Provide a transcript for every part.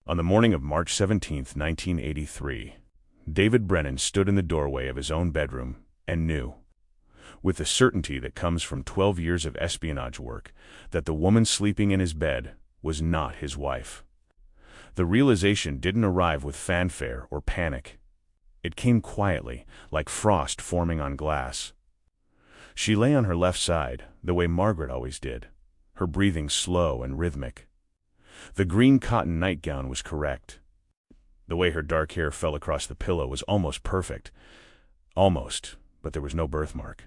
On the morning of March 17, 1983, David Brennan stood in the doorway of his own bedroom and knew, with the certainty that comes from 12 years of espionage work, that the woman sleeping in his bed was not his wife. The realization didn't arrive with fanfare or panic. It came quietly, like frost forming on glass. She lay on her left side, the way Margaret always did, her breathing slow and rhythmic. The green cotton nightgown was correct. The way her dark hair fell across the pillow was almost perfect. Almost, but there was no birthmark.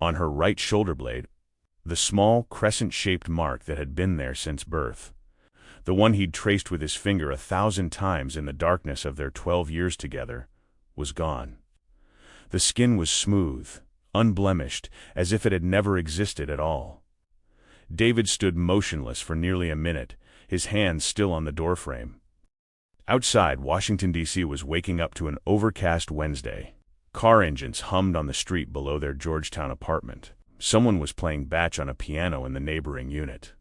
On her right shoulder blade, the small, crescent-shaped mark that had been there since birth. The one he'd traced with his finger 1,000 times in the darkness of their 12 years together, was gone. The skin was smooth, unblemished, as if it had never existed at all. David stood motionless for nearly a minute, his hands still on the doorframe. Outside, Washington, D.C. was waking up to an overcast Wednesday. Car engines hummed on the street below their Georgetown apartment. Someone was playing batch on a piano in the neighboring unit.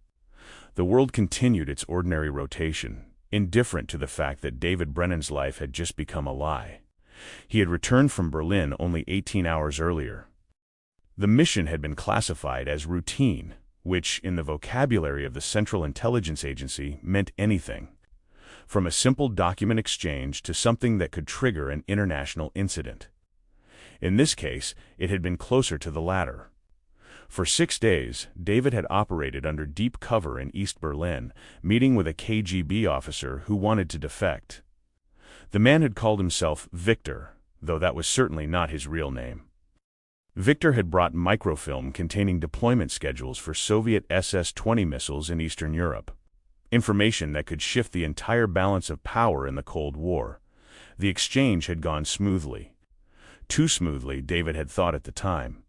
The world continued its ordinary rotation, indifferent to the fact that David Brennan's life had just become a lie. He had returned from Berlin only 18 hours earlier. The mission had been classified as routine, which, in the vocabulary of the Central Intelligence Agency, meant anything, from a simple document exchange to something that could trigger an international incident. In this case, it had been closer to the latter. For 6 days, David had operated under deep cover in East Berlin, meeting with a KGB officer who wanted to defect. The man had called himself Victor, though that was certainly not his real name. Victor had brought microfilm containing deployment schedules for Soviet SS-20 missiles in Eastern Europe, information that could shift the entire balance of power in the Cold War. The exchange had gone smoothly. Too smoothly, David had thought at the time.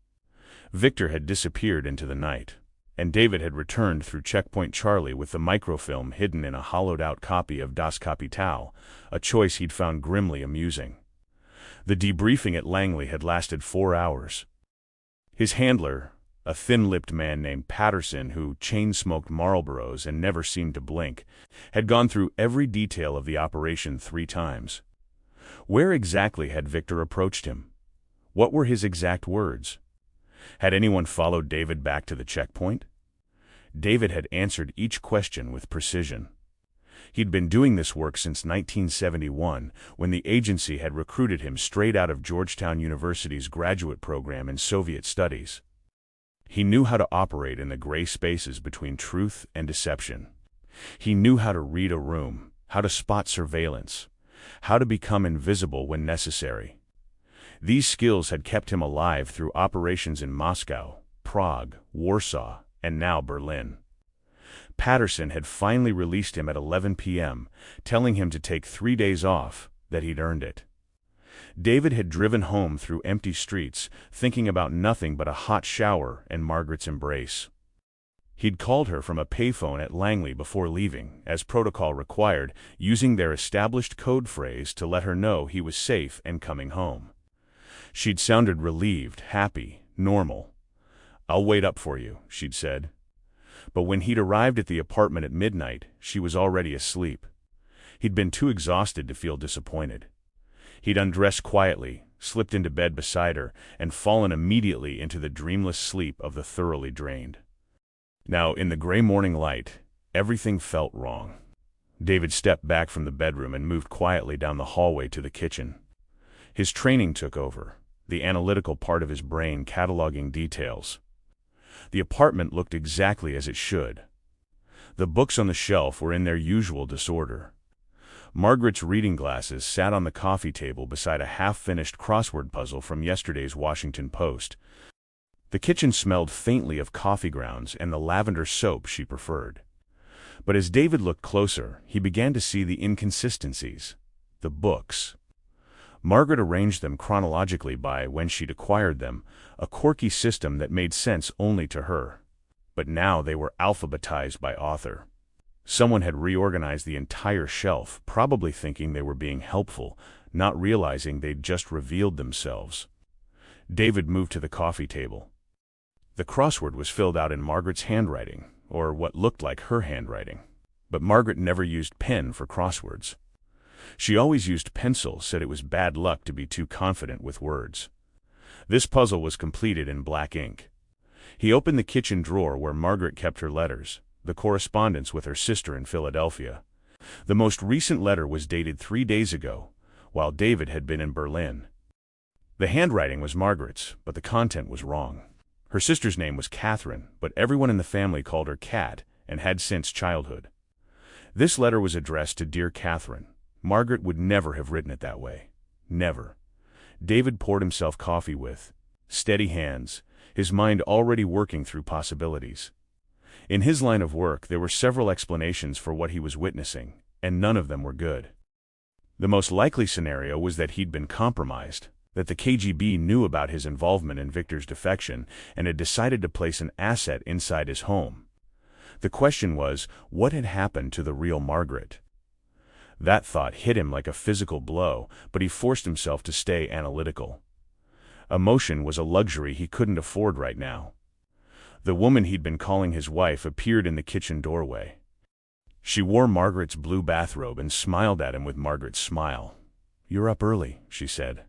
Victor had disappeared into the night, and David had returned through Checkpoint Charlie with the microfilm hidden in a hollowed-out copy of Das Kapital, a choice he'd found grimly amusing. The debriefing at Langley had lasted 4 hours. His handler, a thin-lipped man named Patterson who chain-smoked Marlboros and never seemed to blink, had gone through every detail of the operation 3 times. Where exactly had Victor approached him? What were his exact words? Had anyone followed David back to the checkpoint? David had answered each question with precision. He'd been doing this work since 1971, when the agency had recruited him straight out of Georgetown University's graduate program in Soviet studies. He knew how to operate in the gray spaces between truth and deception. He knew how to read a room, how to spot surveillance, how to become invisible when necessary. These skills had kept him alive through operations in Moscow, Prague, Warsaw, and now Berlin. Patterson had finally released him at 11 p.m., telling him to take 3 days off, that he'd earned it. David had driven home through empty streets, thinking about nothing but a hot shower and Margaret's embrace. He'd called her from a payphone at Langley before leaving, as protocol required, using their established code phrase to let her know he was safe and coming home. She'd sounded relieved, happy, normal. "I'll wait up for you," she'd said. But when he'd arrived at the apartment at midnight, she was already asleep. He'd been too exhausted to feel disappointed. He'd undressed quietly, slipped into bed beside her, and fallen immediately into the dreamless sleep of the thoroughly drained. Now, in the gray morning light, everything felt wrong. David stepped back from the bedroom and moved quietly down the hallway to the kitchen. His training took over, the analytical part of his brain cataloging details. The apartment looked exactly as it should. The books on the shelf were in their usual disorder. Margaret's reading glasses sat on the coffee table beside a half-finished crossword puzzle from yesterday's Washington Post. The kitchen smelled faintly of coffee grounds and the lavender soap she preferred. But as David looked closer, he began to see the inconsistencies. The books. Margaret arranged them chronologically by when she'd acquired them, a quirky system that made sense only to her. But now they were alphabetized by author. Someone had reorganized the entire shelf, probably thinking they were being helpful, not realizing they'd just revealed themselves. David moved to the coffee table. The crossword was filled out in Margaret's handwriting, or what looked like her handwriting. but Margaret never used pen for crosswords. She always used pencil, said it was bad luck to be too confident with words. This puzzle was completed in black ink. He opened the kitchen drawer where Margaret kept her letters, the correspondence with her sister in Philadelphia. The most recent letter was dated 3 days ago, while David had been in Berlin. The handwriting was Margaret's, but the content was wrong. Her sister's name was Catherine, but everyone in the family called her Cat and had since childhood. This letter was addressed to Dear Catherine. Margaret would never have written it that way. Never. David poured himself coffee with steady hands, his mind already working through possibilities. In his line of work, there were several explanations for what he was witnessing, and none of them were good. The most likely scenario was that he'd been compromised, that the KGB knew about his involvement in Victor's defection and had decided to place an asset inside his home. The question was, what had happened to the real Margaret? That thought hit him like a physical blow, but he forced himself to stay analytical. Emotion was a luxury he couldn't afford right now. The woman he'd been calling his wife appeared in the kitchen doorway. She wore Margaret's blue bathrobe and smiled at him with Margaret's smile. "You're up early," she said.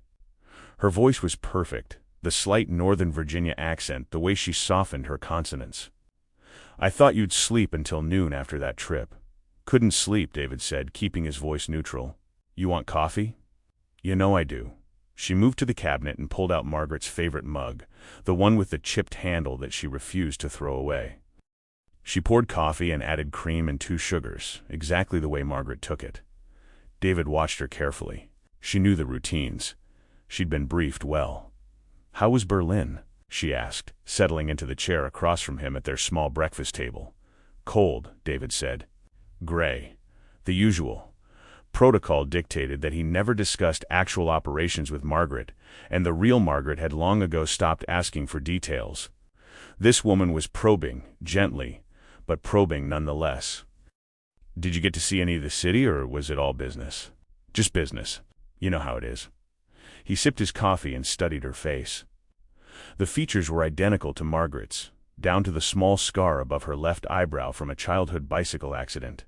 Her voice was perfect, the slight Northern Virginia accent, the way she softened her consonants. "I thought you'd sleep until noon after that trip." "Couldn't sleep," David said, keeping his voice neutral. "You want coffee?" "You know I do." She moved to the cabinet and pulled out Margaret's favorite mug, the one with the chipped handle that she refused to throw away. She poured coffee and added cream and 2 sugars, exactly the way Margaret took it. David watched her carefully. She knew the routines. She'd been briefed well. "How was Berlin?" she asked, settling into the chair across from him at their small breakfast table. "Cold," David said. "Gray. The usual." Protocol dictated that he never discussed actual operations with Margaret, and the real Margaret had long ago stopped asking for details. This woman was probing, gently, but probing nonetheless. "Did you get to see any of the city, or was it all business?" "Just business. You know how it is." He sipped his coffee and studied her face. The features were identical to Margaret's, down to the small scar above her left eyebrow from a childhood bicycle accident.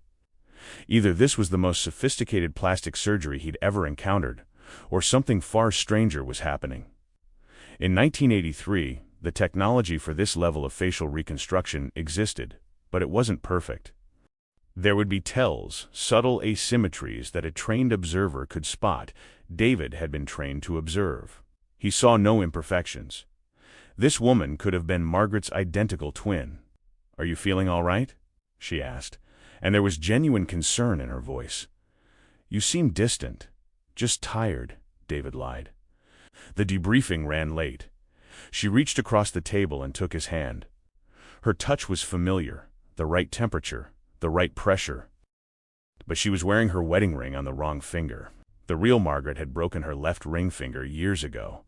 Either this was the most sophisticated plastic surgery he'd ever encountered, or something far stranger was happening. In 1983, the technology for this level of facial reconstruction existed, but it wasn't perfect. There would be tells, subtle asymmetries that a trained observer could spot. David had been trained to observe. He saw no imperfections. This woman could have been Margaret's identical twin. "Are you feeling all right?" she asked, and there was genuine concern in her voice. "You seem distant." "Just tired," David lied. The debriefing ran late. She reached across the table and took his hand. Her touch was familiar, the right temperature, the right pressure. But she was wearing her wedding ring on the wrong finger. The real Margaret had broken her left ring finger years ago,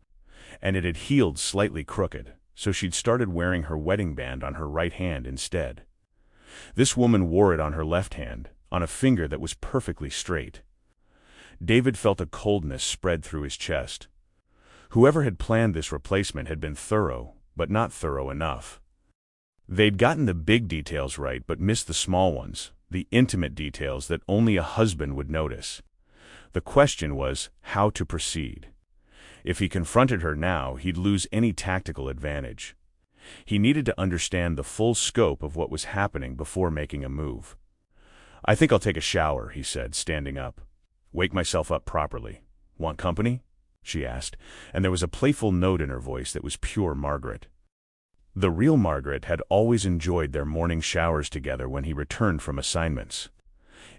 and it had healed slightly crooked, so she'd started wearing her wedding band on her right hand instead. This woman wore it on her left hand, on a finger that was perfectly straight. David felt a coldness spread through his chest. Whoever had planned this replacement had been thorough, but not thorough enough. They'd gotten the big details right, but missed the small ones, the intimate details that only a husband would notice. The question was how to proceed. If he confronted her now, he'd lose any tactical advantage. He needed to understand the full scope of what was happening before making a move. "I think I'll take a shower," he said, standing up. "Wake myself up properly." "Want company?" she asked, and there was a playful note in her voice that was pure Margaret. The real Margaret had always enjoyed their morning showers together when he returned from assignments.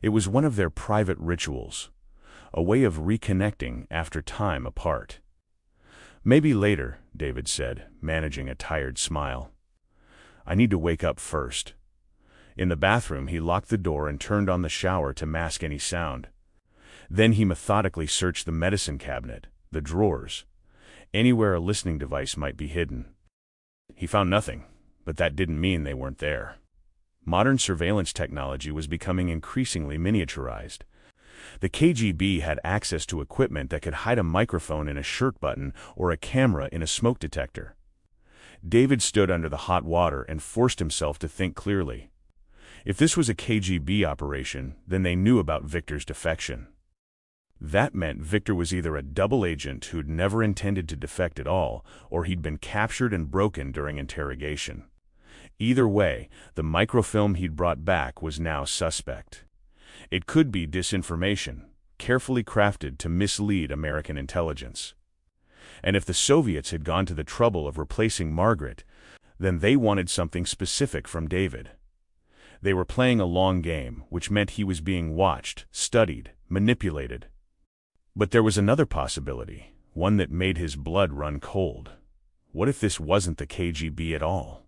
It was one of their private rituals, a way of reconnecting after time apart. "Maybe later," David said, managing a tired smile. "I need to wake up first." In the bathroom, he locked the door and turned on the shower to mask any sound. Then he methodically searched the medicine cabinet, the drawers, anywhere a listening device might be hidden. He found nothing, but that didn't mean they weren't there. Modern surveillance technology was becoming increasingly miniaturized. The KGB had access to equipment that could hide a microphone in a shirt button or a camera in a smoke detector. David stood under the hot water and forced himself to think clearly. If this was a KGB operation, then they knew about Victor's defection. That meant Victor was either a double agent who'd never intended to defect at all, or he'd been captured and broken during interrogation. Either way, the microfilm he'd brought back was now suspect. It could be disinformation, carefully crafted to mislead American intelligence. And if the Soviets had gone to the trouble of replacing Margaret, then they wanted something specific from David. They were playing a long game, which meant he was being watched, studied, manipulated. But there was another possibility, one that made his blood run cold. What if this wasn't the KGB at all?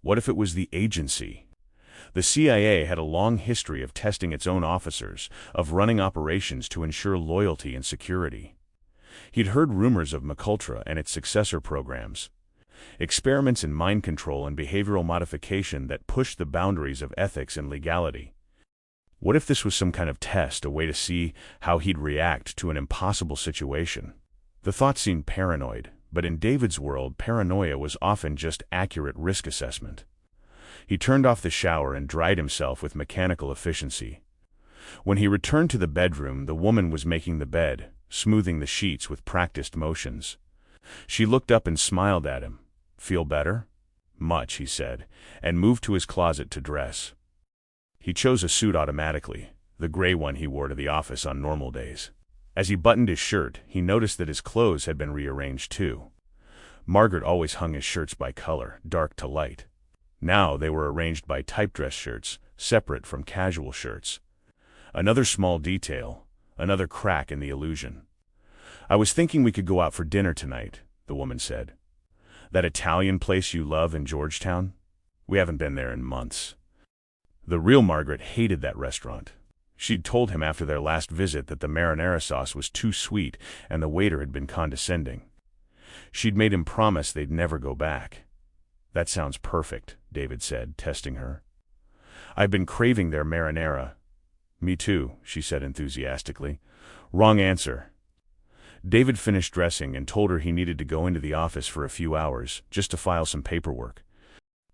What if it was the agency? The CIA had a long history of testing its own officers, of running operations to ensure loyalty and security. He'd heard rumors of MKUltra and its successor programs, experiments in mind control and behavioral modification that pushed the boundaries of ethics and legality. What if this was some kind of test, a way to see how he'd react to an impossible situation? The thought seemed paranoid, but in David's world, paranoia was often just accurate risk assessment. He turned off the shower and dried himself with mechanical efficiency. When he returned to the bedroom, the woman was making the bed, smoothing the sheets with practiced motions. She looked up and smiled at him. "Feel better?" "Much," he said, and moved to his closet to dress. He chose a suit automatically, the gray one he wore to the office on normal days. As he buttoned his shirt, he noticed that his clothes had been rearranged too. Margaret always hung his shirts by color, dark to light. Now they were arranged by type-dress shirts, separate from casual shirts. Another small detail, another crack in the illusion. "I was thinking we could go out for dinner tonight," the woman said. "That Italian place you love in Georgetown? We haven't been there in months." The real Margaret hated that restaurant. She'd told him after their last visit that the marinara sauce was too sweet and the waiter had been condescending. She'd made him promise they'd never go back. "That sounds perfect," David said, testing her. "I've been craving their marinara." "Me too," she said enthusiastically. "Wrong answer." David finished dressing and told her he needed to go into the office for a few hours, just to file some paperwork.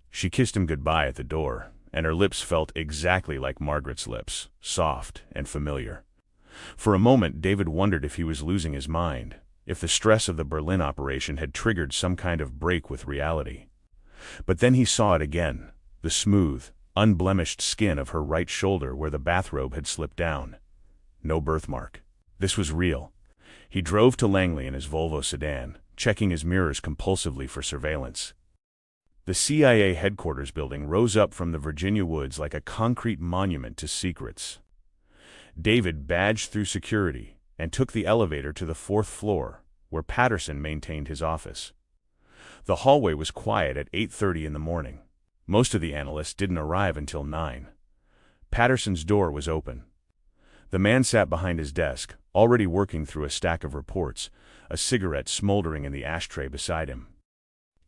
She kissed him goodbye at the door, and her lips felt exactly like Margaret's lips, soft and familiar. For a moment, David wondered if he was losing his mind, if the stress of the Berlin operation had triggered some kind of break with reality. But then he saw it again, the smooth, unblemished skin of her right shoulder where the bathrobe had slipped down. No birthmark. This was real. He drove to Langley in his Volvo sedan, checking his mirrors compulsively for surveillance. The CIA headquarters building rose up from the Virginia woods like a concrete monument to secrets. David badged through security and took the elevator to the 4th floor, where Patterson maintained his office. The hallway was quiet at 8:30 in the morning. Most of the analysts didn't arrive until 9. Patterson's door was open. The man sat behind his desk, already working through a stack of reports, a cigarette smoldering in the ashtray beside him.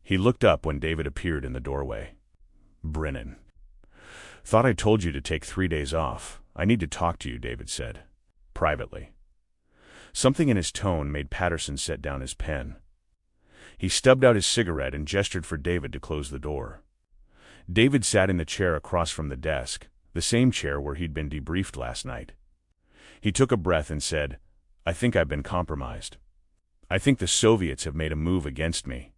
He looked up when David appeared in the doorway. "Brennan. Thought I told you to take 3 days off. I need to talk to you," David said. "Privately." Something in his tone made Patterson set down his pen. He stubbed out his cigarette and gestured for David to close the door. David sat in the chair across from the desk, the same chair where he'd been debriefed last night. He took a breath and said, "I think I've been compromised. I think the Soviets have made a move against me."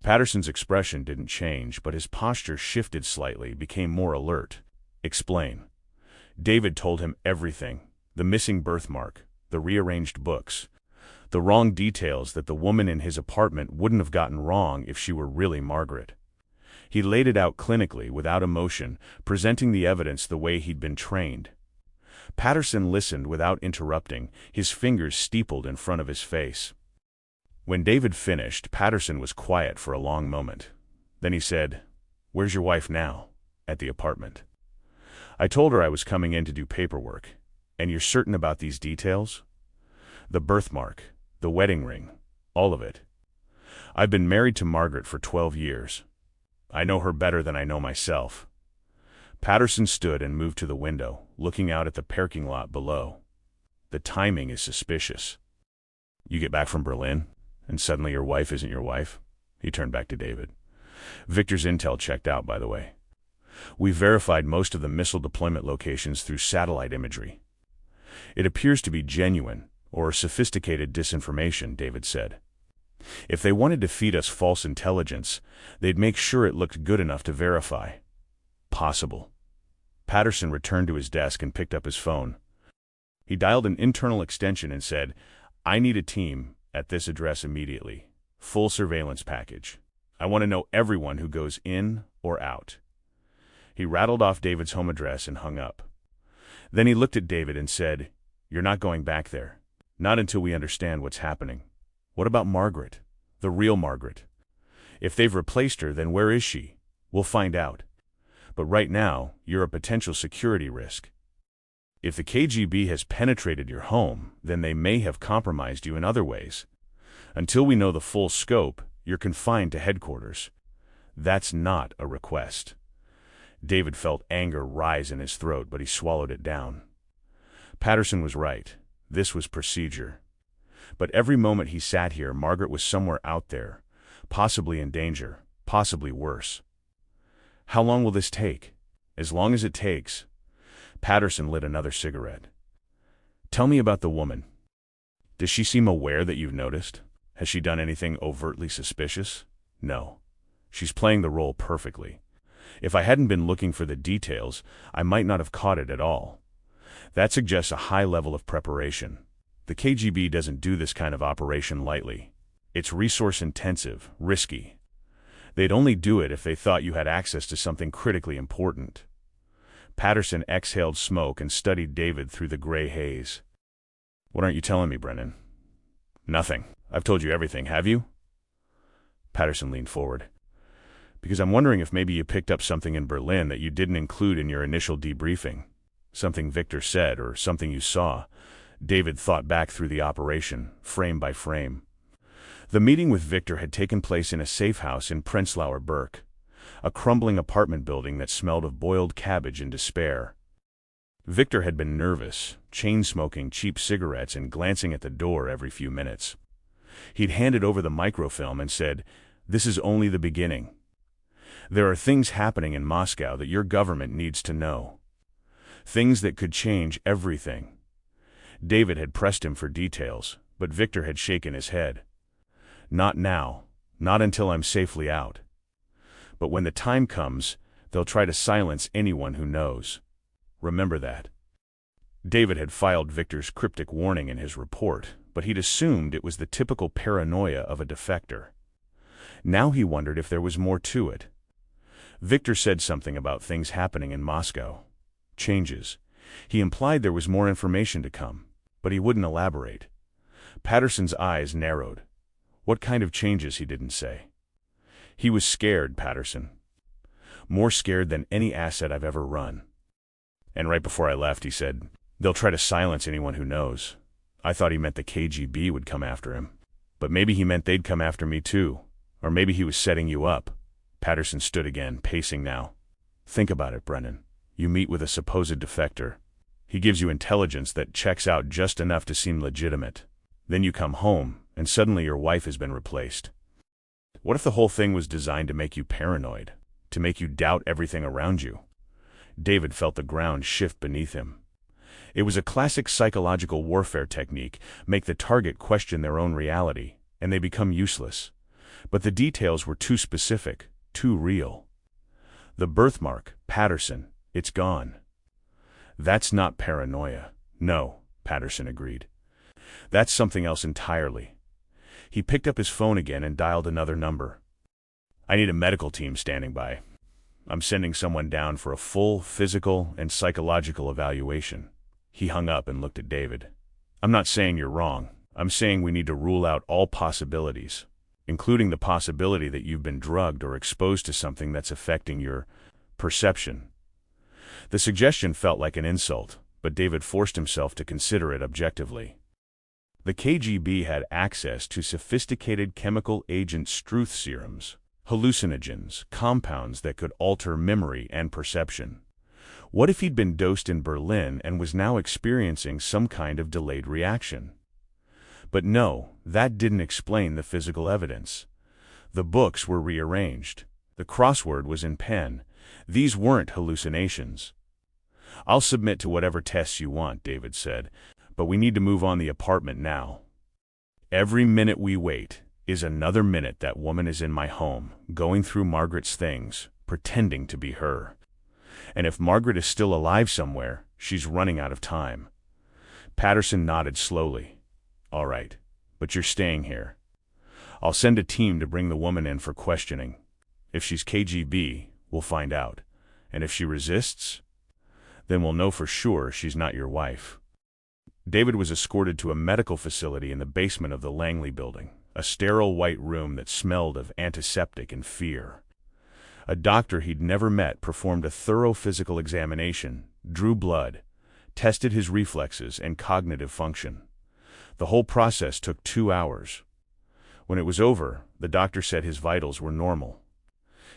Patterson's expression didn't change, but his posture shifted slightly, became more alert. "Explain." David told him everything, the missing birthmark, the rearranged books, the wrong details that the woman in his apartment wouldn't have gotten wrong if she were really Margaret. He laid it out clinically, without emotion, presenting the evidence the way he'd been trained. Patterson listened without interrupting, his fingers steepled in front of his face. When David finished, Patterson was quiet for a long moment. Then he said, "Where's your wife now?" "At the apartment." "I told her I was coming in to do paperwork. And you're certain about these details?" "The birthmark, the wedding ring, all of it. I've been married to Margaret for 12 years. I know her better than I know myself." Patterson stood and moved to the window, looking out at the parking lot below. "The timing is suspicious. You get back from Berlin, and suddenly your wife isn't your wife?" He turned back to David. "Victor's intel checked out, by the way." We verified most of the missile deployment locations through satellite imagery. It appears to be genuine, or sophisticated disinformation, David said. If they wanted to feed us false intelligence, they'd make sure it looked good enough to verify. Possible. Patterson returned to his desk and picked up his phone. He dialed an internal extension and said, "I need a team at this address immediately. Full surveillance package. I want to know everyone who goes in or out." He rattled off David's home address and hung up. Then he looked at David and said, "You're not going back there. Not until we understand what's happening. What about Margaret? The real Margaret? If they've replaced her, then where is she? We'll find out. But right now, you're a potential security risk. If the KGB has penetrated your home, then they may have compromised you in other ways. Until we know the full scope, you're confined to headquarters. That's not a request." David felt anger rise in his throat, but he swallowed it down. Patterson was right. This was procedure. But every moment he sat here, Margaret was somewhere out there, possibly in danger, possibly worse. How long will this take? As long as it takes. Patterson lit another cigarette. "Tell me about the woman. Does she seem aware that you've noticed? Has she done anything overtly suspicious?" "No. She's playing the role perfectly. If I hadn't been looking for the details, I might not have caught it at all. That suggests a high level of preparation. The KGB doesn't do this kind of operation lightly. It's resource-intensive, risky. They'd only do it if they thought you had access to something critically important." Patterson exhaled smoke and studied David through the gray haze. "What aren't you telling me, Brennan?" "Nothing. I've told you everything, have you?" Patterson leaned forward. "Because I'm wondering if maybe you picked up something in Berlin that you didn't include in your initial debriefing. Something Victor said, or something you saw." David thought back through the operation, frame by frame. The meeting with Victor had taken place in a safe house in Prenzlauer Berg, a crumbling apartment building that smelled of boiled cabbage and despair. Victor had been nervous, chain-smoking cheap cigarettes and glancing at the door every few minutes. He'd handed over the microfilm and said, "This is only the beginning. There are things happening in Moscow that your government needs to know. Things that could change everything." David had pressed him for details, but Victor had shaken his head. "Not now. Not until I'm safely out. But when the time comes, they'll try to silence anyone who knows. Remember that." David had filed Victor's cryptic warning in his report, but he'd assumed it was the typical paranoia of a defector. Now he wondered if there was more to it. Victor said something about things happening in Moscow. Changes. He implied there was more information to come, but he wouldn't elaborate. Patterson's eyes narrowed. What kind of changes, he didn't say. He was scared, Patterson. More scared than any asset I've ever run. And right before I left, he said, "They'll try to silence anyone who knows." I thought he meant the KGB would come after him. But maybe he meant they'd come after me too. Or maybe he was setting you up. Patterson stood again, pacing now. "Think about it, Brennan. You meet with a supposed defector. He gives you intelligence that checks out just enough to seem legitimate. Then you come home, and suddenly your wife has been replaced. What if the whole thing was designed to make you paranoid? To make you doubt everything around you?" David felt the ground shift beneath him. It was a classic psychological warfare technique: make the target question their own reality, and they become useless. But the details were too specific, too real. "The birthmark, Patterson, it's gone." "That's not paranoia." "No," Patterson agreed. "That's something else entirely." He picked up his phone again and dialed another number. "I need a medical team standing by. I'm sending someone down for a full physical and psychological evaluation." He hung up and looked at David. "I'm not saying you're wrong. I'm saying we need to rule out all possibilities, including the possibility that you've been drugged or exposed to something that's affecting your perception." The suggestion felt like an insult, but David forced himself to consider it objectively. The KGB had access to sophisticated chemical agent truth serums, hallucinogens, compounds that could alter memory and perception. What if he'd been dosed in Berlin and was now experiencing some kind of delayed reaction? But no, that didn't explain the physical evidence. The books were rearranged. The crossword was in pen, These weren't hallucinations. "I'll submit to whatever tests you want," David said, "but we need to move on the apartment now. Every minute we wait is another minute that woman is in my home, going through Margaret's things, pretending to be her. And if Margaret is still alive somewhere, she's running out of time." Patterson nodded slowly. "All right, but you're staying here. I'll send a team to bring the woman in for questioning. If she's KGB, we'll find out. And if she resists, then we'll know for sure she's not your wife." David was escorted to a medical facility in the basement of the Langley building, a sterile white room that smelled of antiseptic and fear. A doctor he'd never met performed a thorough physical examination, drew blood, tested his reflexes and cognitive function. The whole process took 2 hours. When it was over, the doctor said his vitals were normal.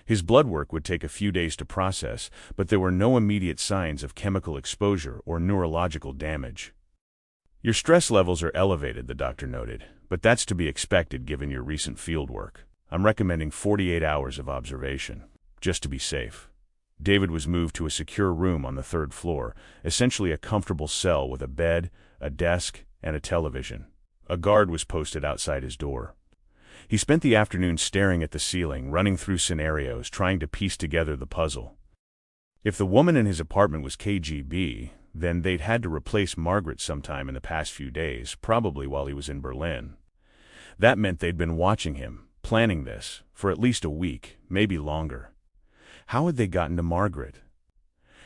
His blood work would take a few days to process, but there were no immediate signs of chemical exposure or neurological damage. "Your stress levels are elevated," the doctor noted, "but that's to be expected given your recent field work. I'm recommending 48 hours of observation, just to be safe." David was moved to a secure room on the 3rd floor, essentially a comfortable cell with a bed, a desk, and a television. A guard was posted outside his door. He spent the afternoon staring at the ceiling, running through scenarios, trying to piece together the puzzle. If the woman in his apartment was KGB, then they'd had to replace Margaret sometime in the past few days, probably while he was in Berlin. That meant they'd been watching him, planning this, for at least a week, maybe longer. How had they gotten to Margaret?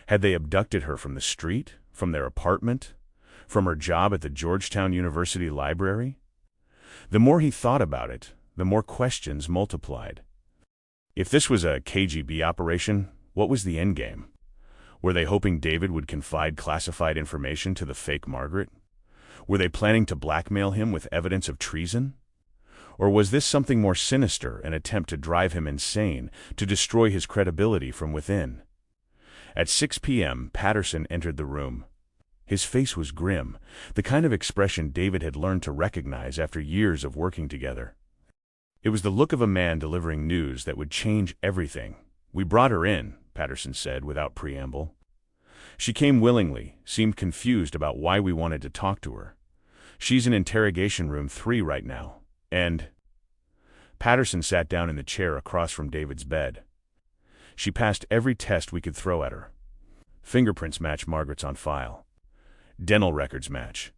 Had they abducted her from the street, from their apartment, from her job at the Georgetown University Library? The more he thought about it, the more questions multiplied. If this was a KGB operation, what was the endgame? Were they hoping David would confide classified information to the fake Margaret? Were they planning to blackmail him with evidence of treason? Or was this something more sinister, an attempt to drive him insane, to destroy his credibility from within? At 6 p.m., Patterson entered the room. His face was grim, the kind of expression David had learned to recognize after years of working together. It was the look of a man delivering news that would change everything. "We brought her in," Patterson said without preamble. "She came willingly, seemed confused about why we wanted to talk to her. She's in interrogation room 3 right now, and—" Patterson sat down in the chair across from David's bed. "She passed every test we could throw at her. Fingerprints match Margaret's on file. Dental records match.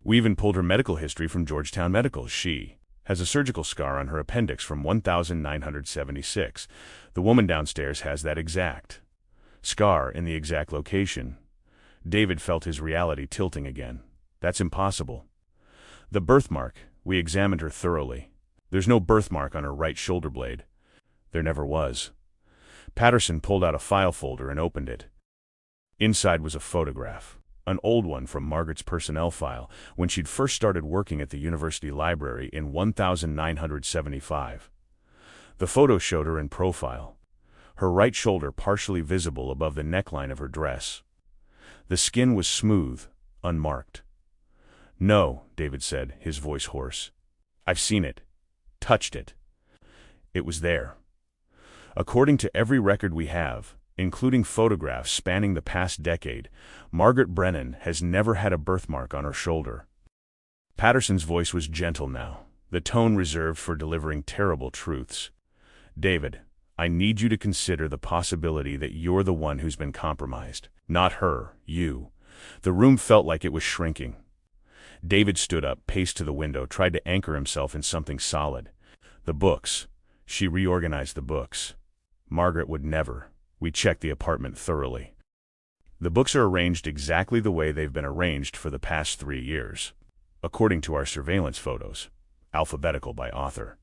We even pulled her medical history from Georgetown Medical. She has a surgical scar on her appendix from 1976. The woman downstairs has that exact scar in the exact location." David felt his reality tilting again. "That's impossible. The birthmark, we examined her thoroughly. There's no birthmark on her right shoulder blade. There never was." Patterson pulled out a file folder and opened it. Inside was a photograph. An old one from Margaret's personnel file when she'd first started working at the university library in 1975. The photo showed her in profile, her right shoulder partially visible above the neckline of her dress. The skin was smooth, unmarked. "No," David said, his voice hoarse. "I've seen it, touched it. It was there. According to every record we have, including photographs spanning the past decade, Margaret Brennan has never had a birthmark on her shoulder." Patterson's voice was gentle now, the tone reserved for delivering terrible truths. "David, I need you to consider the possibility that you're the one who's been compromised. Not her, you." The room felt like it was shrinking. David stood up, paced to the window, tried to anchor himself in something solid. "The books." She reorganized the books. "Margaret would never. We checked the apartment thoroughly. The books are arranged exactly the way they've been arranged for the past 3 years, according to our surveillance photos, alphabetical by author.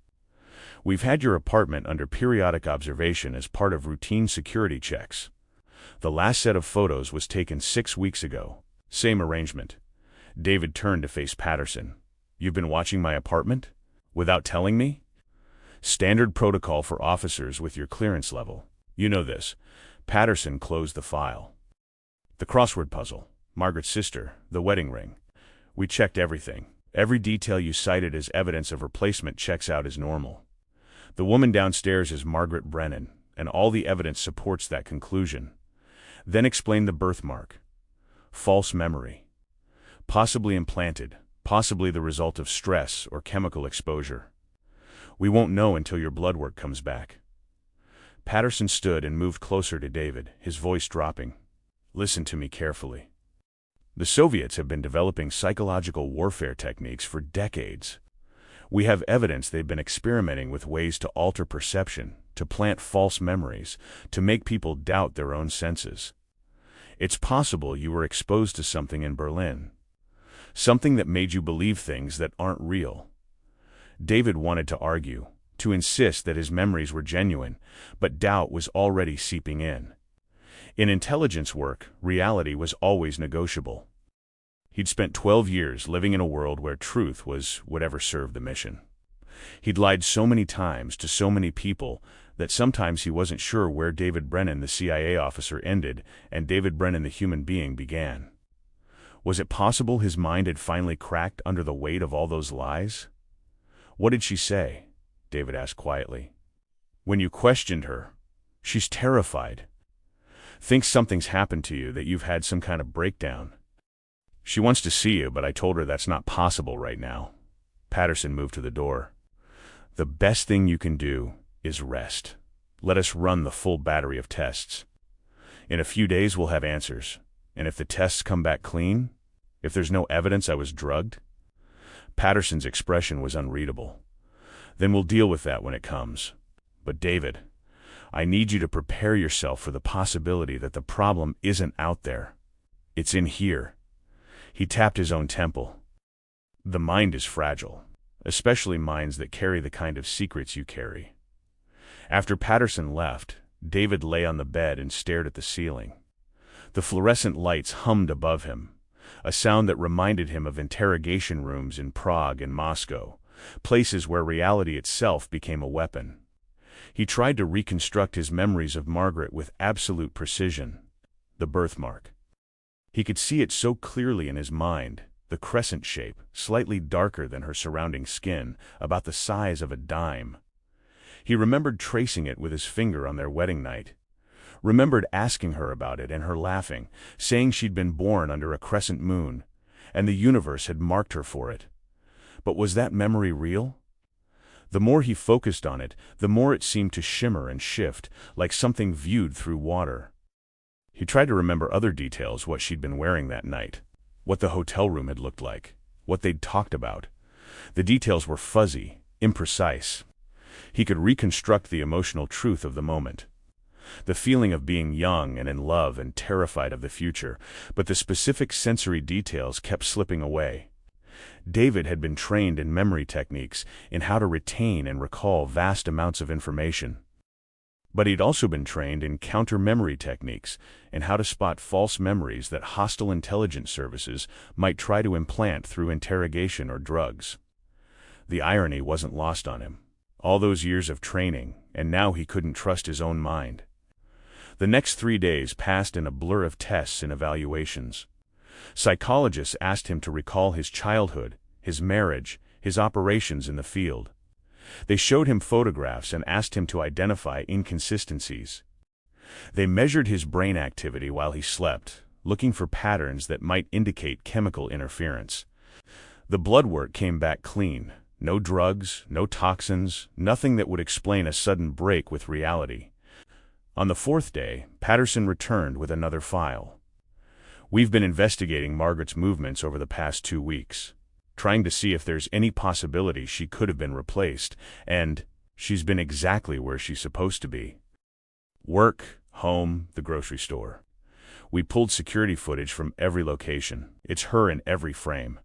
We've had your apartment under periodic observation as part of routine security checks. The last set of photos was taken 6 weeks ago. Same arrangement." David turned to face Patterson. "You've been watching my apartment? Without telling me? Standard protocol for officers with your clearance level. You know this." Patterson closed the file. "The crossword puzzle, Margaret's sister, the wedding ring. We checked everything. Every detail you cited as evidence of replacement checks out as normal. The woman downstairs is Margaret Brennan, and all the evidence supports that conclusion. Then explain the birthmark. False memory. Possibly implanted, possibly the result of stress or chemical exposure. We won't know until your blood work comes back. Patterson stood and moved closer to David, his voice dropping. Listen to me carefully. The Soviets have been developing psychological warfare techniques for decades. We have evidence they've been experimenting with ways to alter perception, to plant false memories, to make people doubt their own senses. It's possible you were exposed to something in Berlin. Something that made you believe things that aren't real. David wanted to argue, to insist that his memories were genuine, but doubt was already seeping in. In intelligence work, reality was always negotiable. He'd spent 12 years living in a world where truth was whatever served the mission. He'd lied so many times to so many people that sometimes he wasn't sure where David Brennan, the CIA officer, ended and David Brennan, the human being, began. Was it possible his mind had finally cracked under the weight of all those lies? What did she say? David asked quietly. When you questioned her, she's terrified. Thinks something's happened to you, that you've had some kind of breakdown. She wants to see you, but I told her that's not possible right now. Patterson moved to the door. The best thing you can do is rest. Let us run the full battery of tests. In a few days we'll have answers. And if the tests come back clean, if there's no evidence I was drugged, Patterson's expression was unreadable. Then we'll deal with that when it comes. But David, I need you to prepare yourself for the possibility that the problem isn't out there. It's in here. He tapped his own temple. The mind is fragile, especially minds that carry the kind of secrets you carry. After Patterson left, David lay on the bed and stared at the ceiling. The fluorescent lights hummed above him, a sound that reminded him of interrogation rooms in Prague and Moscow, places where reality itself became a weapon. He tried to reconstruct his memories of Margaret with absolute precision. The birthmark. He could see it so clearly in his mind, the crescent shape, slightly darker than her surrounding skin, about the size of a dime. He remembered tracing it with his finger on their wedding night. Remembered asking her about it and her laughing, saying she'd been born under a crescent moon, and the universe had marked her for it. But was that memory real? The more he focused on it, the more it seemed to shimmer and shift, like something viewed through water. He tried to remember other details, what she'd been wearing that night, what the hotel room had looked like, what they'd talked about. The details were fuzzy, imprecise. He could reconstruct the emotional truth of the moment. The feeling of being young and in love and terrified of the future, but the specific sensory details kept slipping away. David had been trained in memory techniques, in how to retain and recall vast amounts of information. But he'd also been trained in counter-memory techniques, in how to spot false memories that hostile intelligence services might try to implant through interrogation or drugs. The irony wasn't lost on him. All those years of training, and now he couldn't trust his own mind. The next 3 days passed in a blur of tests and evaluations. Psychologists asked him to recall his childhood, his marriage, his operations in the field. They showed him photographs and asked him to identify inconsistencies. They measured his brain activity while he slept, looking for patterns that might indicate chemical interference. The blood work came back clean. No drugs, no toxins, nothing that would explain a sudden break with reality. On the 4th day, Patterson returned with another file. We've been investigating Margaret's movements over the past 2 weeks, trying to see if there's any possibility she could have been replaced, and she's been exactly where she's supposed to be. Work, home, the grocery store. We pulled security footage from every location. It's her in every frame.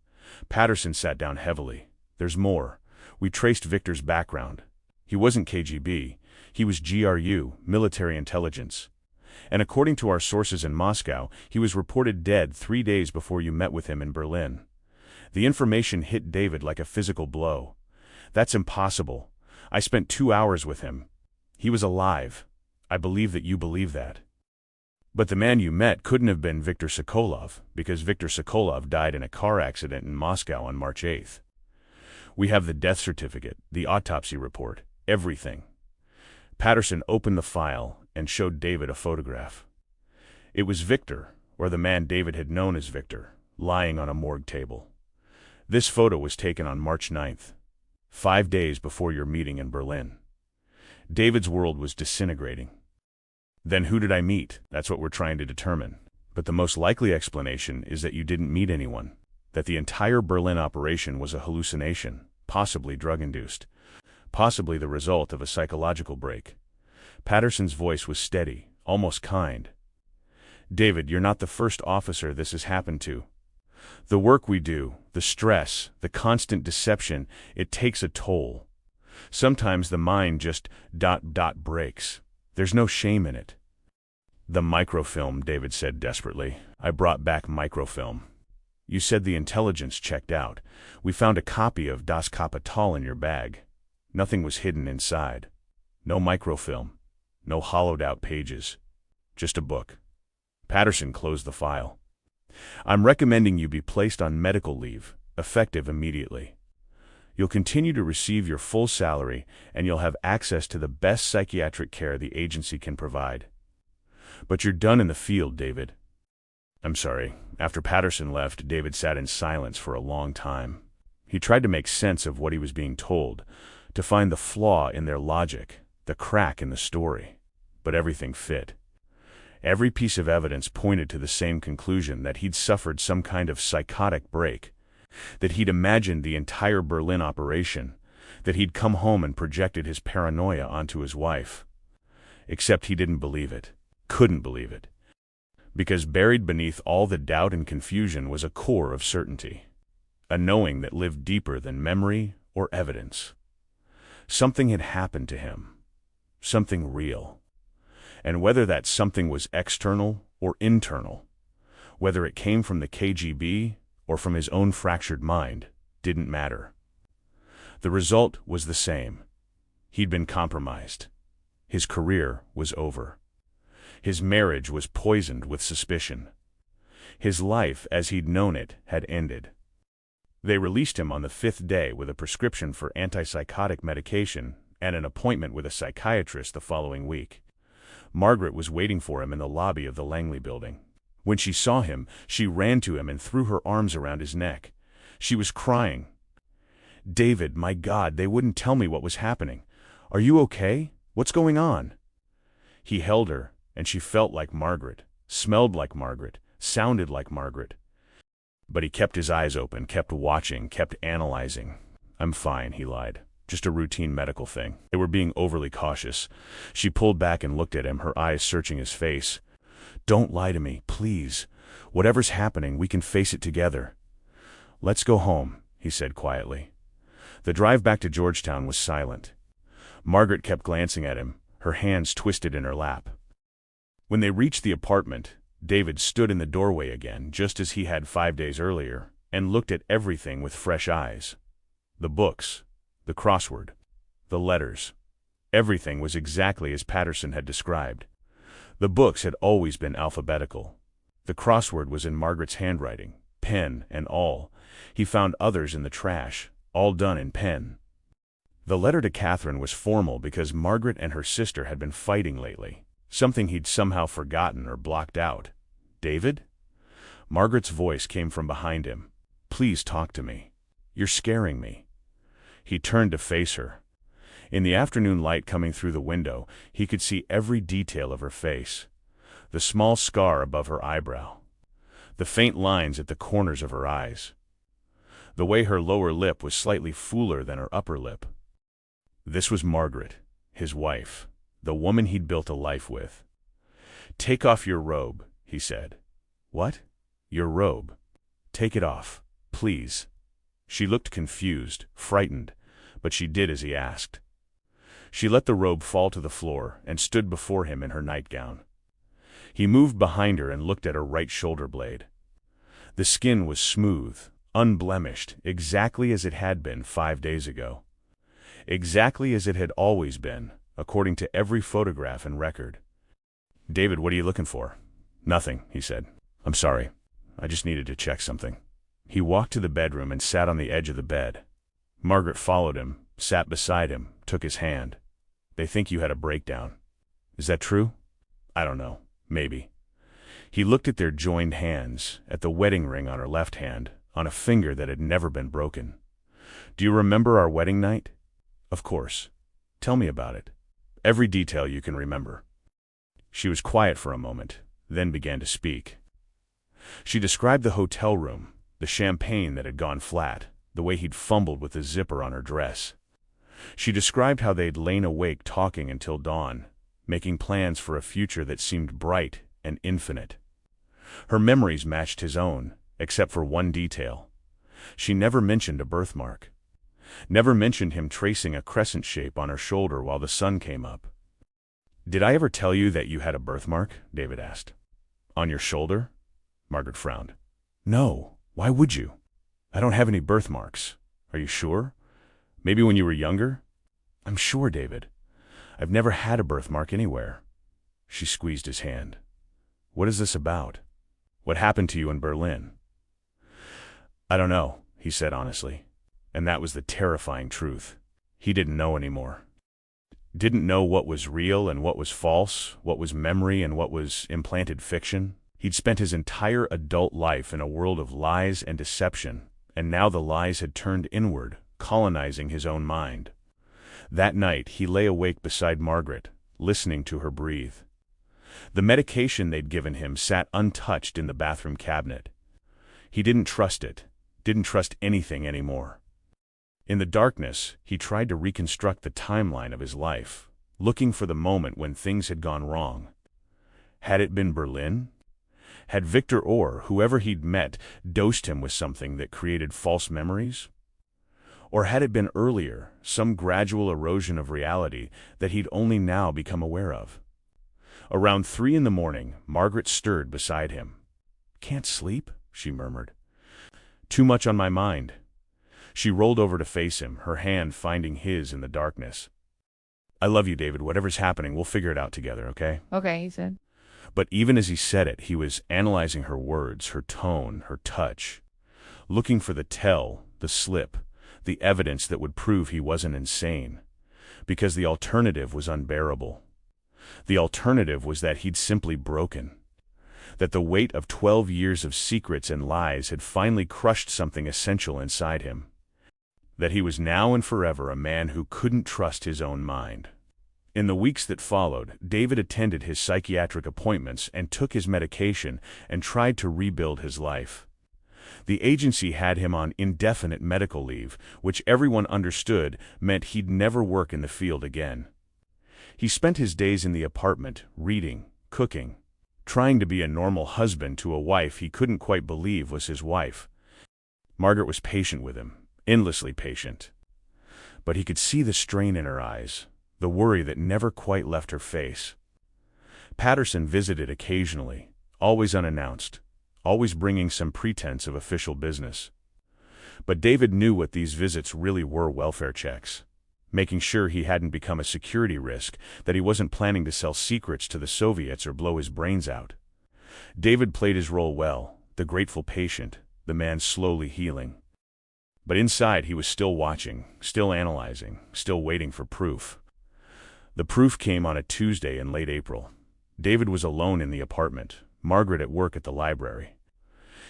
Patterson sat down heavily. There's more. We traced Victor's background. He wasn't KGB. He was GRU, military intelligence. And according to our sources in Moscow, he was reported dead 3 days before you met with him in Berlin. The information hit David like a physical blow. That's impossible. I spent 2 hours with him. He was alive. I believe that you believe that. But the man you met couldn't have been Viktor Sokolov, because Viktor Sokolov died in a car accident in Moscow on March 8th. We have the death certificate, the autopsy report, everything. Patterson opened the file and showed David a photograph. It was Victor, or the man David had known as Victor, lying on a morgue table. This photo was taken on March 9th, 5 days before your meeting in Berlin. David's world was disintegrating. Then who did I meet? That's what we're trying to determine. But the most likely explanation is that you didn't meet anyone, that the entire Berlin operation was a hallucination, possibly drug-induced, possibly the result of a psychological break. Patterson's voice was steady, almost kind. David, you're not the first officer this has happened to. The work we do, the stress, the constant deception, it takes a toll. Sometimes the mind just breaks. There's no shame in it. The microfilm, David said desperately. I brought back microfilm. You said the intelligence checked out. We found a copy of Das Kapital in your bag. Nothing was hidden inside. No microfilm. No hollowed-out pages. Just a book. Patterson closed the file. I'm recommending you be placed on medical leave, effective immediately. You'll continue to receive your full salary, and you'll have access to the best psychiatric care the agency can provide. But you're done in the field, David. I'm sorry. After Patterson left, David sat in silence for a long time. He tried to make sense of what he was being told, to find the flaw in their logic, the crack in the story. But everything fit. Every piece of evidence pointed to the same conclusion, that he'd suffered some kind of psychotic break, that he'd imagined the entire Berlin operation, that he'd come home and projected his paranoia onto his wife. Except he didn't believe it, couldn't believe it. Because buried beneath all the doubt and confusion was a core of certainty, a knowing that lived deeper than memory or evidence. Something had happened to him, something real. And whether that something was external or internal, whether it came from the KGB or from his own fractured mind, didn't matter. The result was the same. He'd been compromised. His career was over. His marriage was poisoned with suspicion. His life, as he'd known it, had ended. They released him on the 5th day with a prescription for antipsychotic medication and an appointment with a psychiatrist the following week. Margaret was waiting for him in the lobby of the Langley building. When she saw him, she ran to him and threw her arms around his neck. She was crying. David, my God, they wouldn't tell me what was happening. Are you okay? What's going on? He held her, and she felt like Margaret, smelled like Margaret, sounded like Margaret. But he kept his eyes open, kept watching, kept analyzing. I'm fine, he lied. Just a routine medical thing. They were being overly cautious. She pulled back and looked at him, her eyes searching his face. Don't lie to me, please. Whatever's happening, we can face it together. Let's go home, he said quietly. The drive back to Georgetown was silent. Margaret kept glancing at him, her hands twisted in her lap. When they reached the apartment, David stood in the doorway again, just as he had 5 days earlier, and looked at everything with fresh eyes. The books, the crossword, the letters. Everything was exactly as Patterson had described. The books had always been alphabetical. The crossword was in Margaret's handwriting, pen and all. He found others in the trash, all done in pen. The letter to Catherine was formal because Margaret and her sister had been fighting lately, something he'd somehow forgotten or blocked out. David? Margaret's voice came from behind him. Please talk to me. You're scaring me. He turned to face her. In the afternoon light coming through the window, he could see every detail of her face. The small scar above her eyebrow. The faint lines at the corners of her eyes. The way her lower lip was slightly fuller than her upper lip. This was Margaret, his wife, the woman he'd built a life with. Take off your robe, he said. What? Your robe. Take it off, please. She looked confused, frightened, but she did as he asked. She let the robe fall to the floor and stood before him in her nightgown. He moved behind her and looked at her right shoulder blade. The skin was smooth, unblemished, exactly as it had been 5 days ago. Exactly as it had always been, according to every photograph and record. David, what are you looking for? Nothing, he said. I'm sorry. I just needed to check something. He walked to the bedroom and sat on the edge of the bed. Margaret followed him, sat beside him, took his hand. They think you had a breakdown. Is that true? I don't know. Maybe. He looked at their joined hands, at the wedding ring on her left hand, on a finger that had never been broken. Do you remember our wedding night? Of course. Tell me about it. Every detail you can remember. She was quiet for a moment, then began to speak. She described the hotel room, the champagne that had gone flat, the way he'd fumbled with the zipper on her dress. She described how they'd lain awake talking until dawn, making plans for a future that seemed bright and infinite. Her memories matched his own, except for one detail. She never mentioned a birthmark. Never mentioned him tracing a crescent shape on her shoulder while the sun came up. Did I ever tell you that you had a birthmark? David asked. On your shoulder? Margaret frowned. No, why would you? I don't have any birthmarks. Are you sure? Maybe when you were younger? I'm sure, David. I've never had a birthmark anywhere. She squeezed his hand. What is this about? What happened to you in Berlin? I don't know, he said honestly. And that was the terrifying truth. He didn't know anymore. Didn't know what was real and what was false, what was memory and what was implanted fiction. He'd spent his entire adult life in a world of lies and deception, and now the lies had turned inward, colonizing his own mind. That night, he lay awake beside Margaret, listening to her breathe. The medication they'd given him sat untouched in the bathroom cabinet. He didn't trust it, didn't trust anything anymore. In the darkness, he tried to reconstruct the timeline of his life, looking for the moment when things had gone wrong. Had it been Berlin? Had Victor or whoever he'd met dosed him with something that created false memories? Or had it been earlier, some gradual erosion of reality that he'd only now become aware of? Around 3 a.m, Margaret stirred beside him. Can't sleep? She murmured. Too much on my mind. She rolled over to face him, her hand finding his in the darkness. I love you, David. Whatever's happening, we'll figure it out together, okay? Okay, he said. But even as he said it, he was analyzing her words, her tone, her touch, looking for the tell, the slip, the evidence that would prove he wasn't insane, because the alternative was unbearable. The alternative was that he'd simply broken, that the weight of 12 years of secrets and lies had finally crushed something essential inside him, that he was now and forever a man who couldn't trust his own mind. In the weeks that followed, David attended his psychiatric appointments and took his medication and tried to rebuild his life. The agency had him on indefinite medical leave, which everyone understood meant he'd never work in the field again. He spent his days in the apartment, reading, cooking, trying to be a normal husband to a wife he couldn't quite believe was his wife. Margaret was patient with him, endlessly patient. But he could see the strain in her eyes, the worry that never quite left her face. Patterson visited occasionally, always unannounced, always bringing some pretense of official business. But David knew what these visits really were: welfare checks, making sure he hadn't become a security risk, that he wasn't planning to sell secrets to the Soviets or blow his brains out. David played his role well, the grateful patient, the man slowly healing. But inside he was still watching, still analyzing, still waiting for proof. The proof came on a Tuesday in late April. David was alone in the apartment, Margaret at work at the library.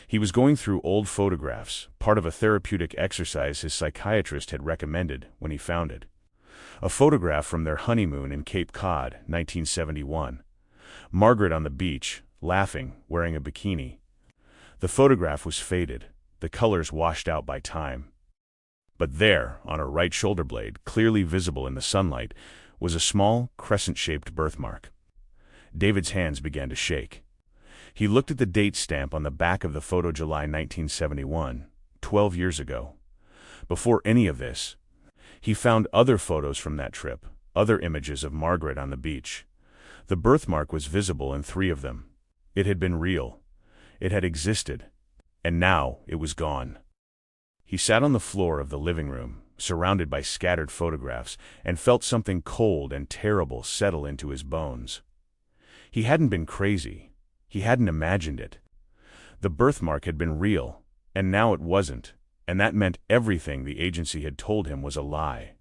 He was going through old photographs, part of a therapeutic exercise his psychiatrist had recommended when he found it. A photograph from their honeymoon in Cape Cod, 1971. Margaret on the beach, laughing, wearing a bikini. The photograph was faded, the colors washed out by time. But there, on her right shoulder blade, clearly visible in the sunlight, was a small, crescent-shaped birthmark. David's hands began to shake. He looked at the date stamp on the back of the photo, July 1971, 12 years ago. Before any of this, he found other photos from that trip, other images of Margaret on the beach. The birthmark was visible in 3 of them. It had been real. It had existed. And now it was gone. He sat on the floor of the living room, surrounded by scattered photographs, and felt something cold and terrible settle into his bones. He hadn't been crazy. He hadn't imagined it. The birthmark had been real, and now it wasn't, and that meant everything the agency had told him was a lie.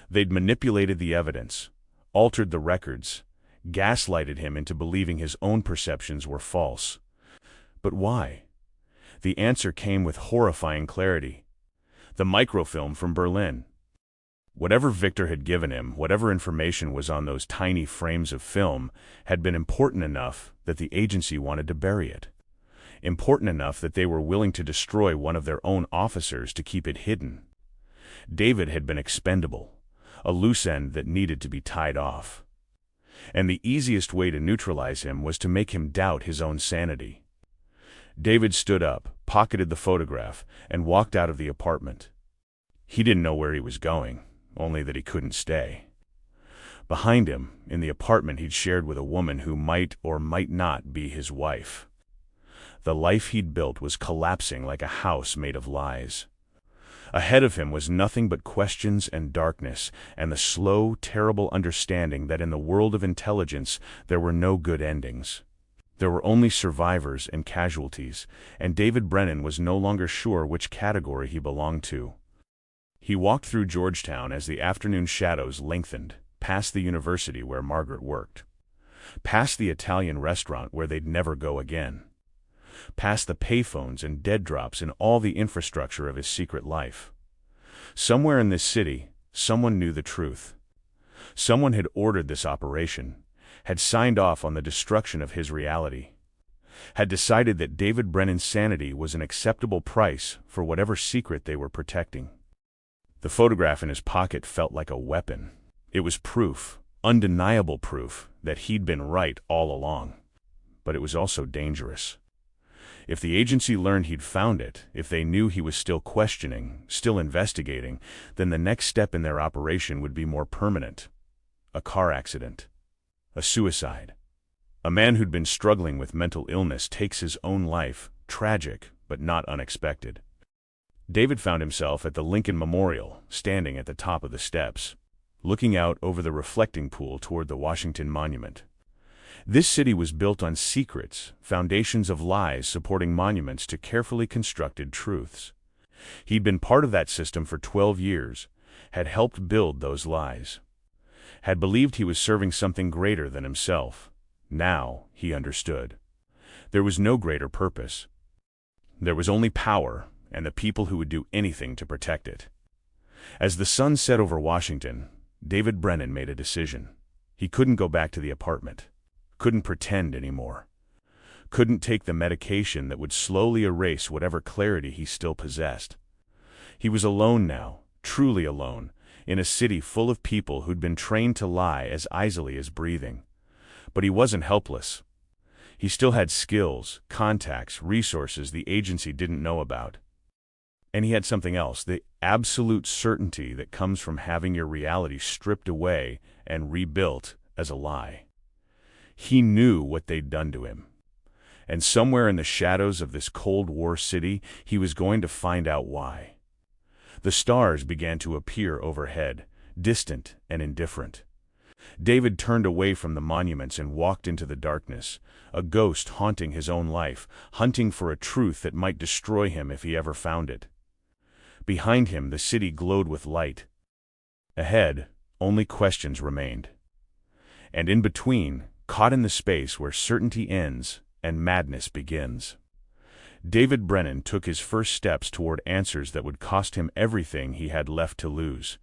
They'd manipulated the evidence, altered the records, gaslighted him into believing his own perceptions were false. But why? The answer came with horrifying clarity. The microfilm from Berlin. Whatever Victor had given him, whatever information was on those tiny frames of film, had been important enough that the agency wanted to bury it. Important enough that they were willing to destroy one of their own officers to keep it hidden. David had been expendable, a loose end that needed to be tied off. And the easiest way to neutralize him was to make him doubt his own sanity. David stood up, pocketed the photograph, and walked out of the apartment. He didn't know where he was going, only that he couldn't stay. Behind him, in the apartment he'd shared with a woman who might or might not be his wife. The life he'd built was collapsing like a house made of lies. Ahead of him was nothing but questions and darkness, and the slow, terrible understanding that in the world of intelligence there were no good endings. There were only survivors and casualties, and David Brennan was no longer sure which category he belonged to. He walked through Georgetown as the afternoon shadows lengthened, past the university where Margaret worked, past the Italian restaurant where they'd never go again, past the payphones and dead drops in all the infrastructure of his secret life. Somewhere in this city, someone knew the truth. Someone had ordered this operation, had signed off on the destruction of his reality, had decided that David Brennan's sanity was an acceptable price for whatever secret they were protecting. The photograph in his pocket felt like a weapon. It was proof, undeniable proof, that he'd been right all along. But it was also dangerous. If the agency learned he'd found it, if they knew he was still questioning, still investigating, then the next step in their operation would be more permanent. A car accident. A suicide. A man who'd been struggling with mental illness takes his own life, tragic, but not unexpected. David found himself at the Lincoln Memorial, standing at the top of the steps, looking out over the reflecting pool toward the Washington Monument. This city was built on secrets, foundations of lies supporting monuments to carefully constructed truths. He'd been part of that system for 12 years, had helped build those lies, had believed he was serving something greater than himself. Now he understood. There was no greater purpose. There was only power, and the people who would do anything to protect it. As the sun set over Washington, David Brennan made a decision. He couldn't go back to the apartment. Couldn't pretend anymore. Couldn't take the medication that would slowly erase whatever clarity he still possessed. He was alone now, truly alone, in a city full of people who'd been trained to lie as easily as breathing. But he wasn't helpless. He still had skills, contacts, resources the agency didn't know about. And he had something else, the absolute certainty that comes from having your reality stripped away and rebuilt as a lie. He knew what they'd done to him. And somewhere in the shadows of this Cold War city, he was going to find out why. The stars began to appear overhead, distant and indifferent. David turned away from the monuments and walked into the darkness, a ghost haunting his own life, hunting for a truth that might destroy him if he ever found it. Behind him, the city glowed with light. Ahead, only questions remained. And in between, caught in the space where certainty ends and madness begins, David Brennan took his first steps toward answers that would cost him everything he had left to lose.